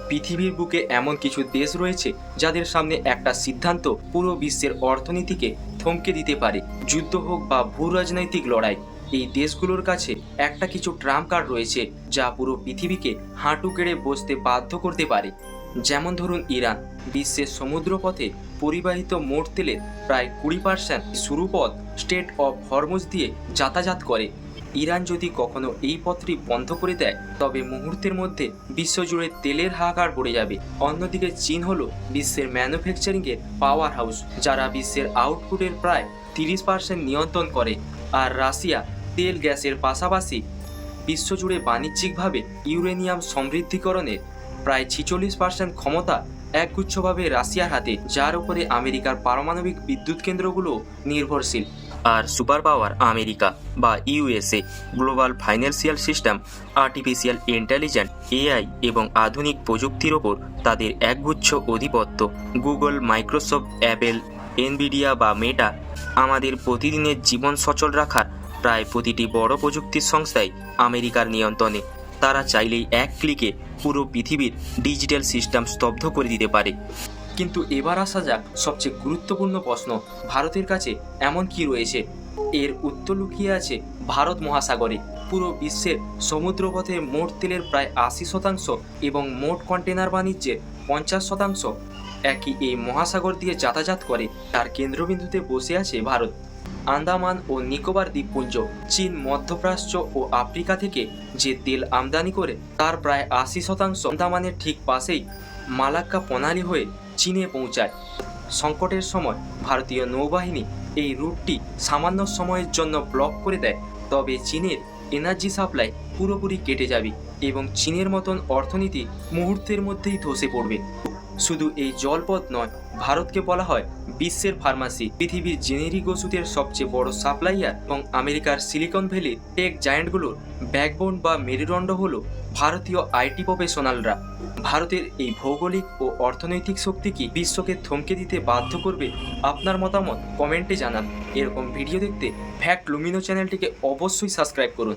পৃথিবীর বুকে এমন কিছু দেশ রয়েছে যাদের সামনে একটা সিদ্ধান্ত পুরো বিশ্বের অর্থনীতিকে থমকে দিতে পারে। যুদ্ধ হোক বা ভূ রাজনৈতিক লড়াই, এই দেশগুলোর কাছে একটা কিছু ট্রাম্প কার্ড রয়েছে যা পুরো পৃথিবীকে হাঁটু গেড়ে বসতে বাধ্য করতে পারে। যেমন ধরুন ইরান। বিশ্বের সমুদ্রপথে পরিবাহিত মোট তেলের প্রায় 20% শুরুপথ স্টেট অফ হরমুজ দিয়ে যাতায়াত করে। ইরান যদি কখনো এই পথটি বন্ধ করে দেয় তবে মুহূর্তের মধ্যে বিশ্বজুড়ে তেলের হাহাকার পড়ে যাবে। অন্যদিকে চীন হলো বিশ্বের ম্যানুফ্যাকচারিংয়ের পাওয়ার হাউস, যারা বিশ্বের আউটপুটের প্রায় 30% নিয়ন্ত্রণ করে। আর রাশিয়া তেল গ্যাসের পাশাপাশি বিশ্বজুড়ে বাণিজ্যিকভাবে ইউরেনিয়াম সমৃদ্ধিকরণের প্রায় 46% ক্ষমতা একগুচ্ছভাবে রাশিয়ার হাতে, যার উপরে আমেরিকার পারমাণবিক বিদ্যুৎ কেন্দ্রগুলো নির্ভরশীল। আর সুপার পাওয়ার আমেরিকা বা USA global financial system, artificial intelligence, AI এবং আধুনিক প্রযুক্তির ওপর তাদের একগুচ্ছ আধিপত্য। গুগল, মাইক্রোসফট, অ্যাপেল, এনভিডিয়া বা মেটা আমাদের প্রতিদিনের জীবন সচল রাখার প্রায় প্রতিটি বড় প্রযুক্তির সংস্থাই আমেরিকার নিয়ন্ত্রণে। তারা চাইলেই এক ক্লিকে পুরো পৃথিবীর ডিজিটাল সিস্টেম স্তব্ধ করে দিতে পারে। কিন্তু এবার আসা যাক সবচেয়ে গুরুত্বপূর্ণ প্রশ্ন, ভারতের কাছে এমন কি রয়েছে? এর উত্তর লুকিয়ে আছে ভারত মহাসাগরে। পুরো বিশ্বের সমুদ্রপথে মোট তেলের প্রায় 80% এবং মোট কন্টেনার বাণিজ্যের 50% একই এই মহাসাগর দিয়ে যাতায়াত করে। তার কেন্দ্রবিন্দুতে বসে আছে ভারত। আন্দামান ও নিকোবর দ্বীপপুঞ্জ, চীন, মধ্যপ্রাচ্য ও আফ্রিকা থেকে যে তেল আমদানি করে তার প্রায় 80% আন্দামানের ঠিক পাশেই মালাক্কা প্রণালী হয়ে চীনে পৌঁছায়। সংকটের সময় ভারতীয় নৌবাহিনী এই রুটটি সামান্য সময়ের জন্য ব্লক করে দেয়, তবে চীনের এনার্জি সাপ্লাই পুরোপুরি কেটে যাবে এবং চীনের মতন অর্থনীতি মুহূর্তের মধ্যেই ধসে পড়বে। শুধু এই জলপথ নয়, ভারতকে বলা হয় বিশ্বের ফার্মাসি। পৃথিবীর জেনেরিক ওষুধের সবচেয়ে বড় সাপ্লাইয়ার এবং আমেরিকার সিলিকন ভ্যালির টেক জায়ান্টগুলোর ব্যাকবোন বা মেরুদণ্ড হলো ভারতীয় আইটি প্রফেশনালরা। ভারতের এই ভৌগোলিক ও অর্থনৈতিক শক্তি কি বিশ্বকে থমকে দিতে বাধ্য করবে? আপনার মতামত কমেন্টে জানান। এরকম ভিডিও দেখতে ফ্যাক্ট লুমিনো চ্যানেলটিকে অবশ্যই সাবস্ক্রাইব করুন।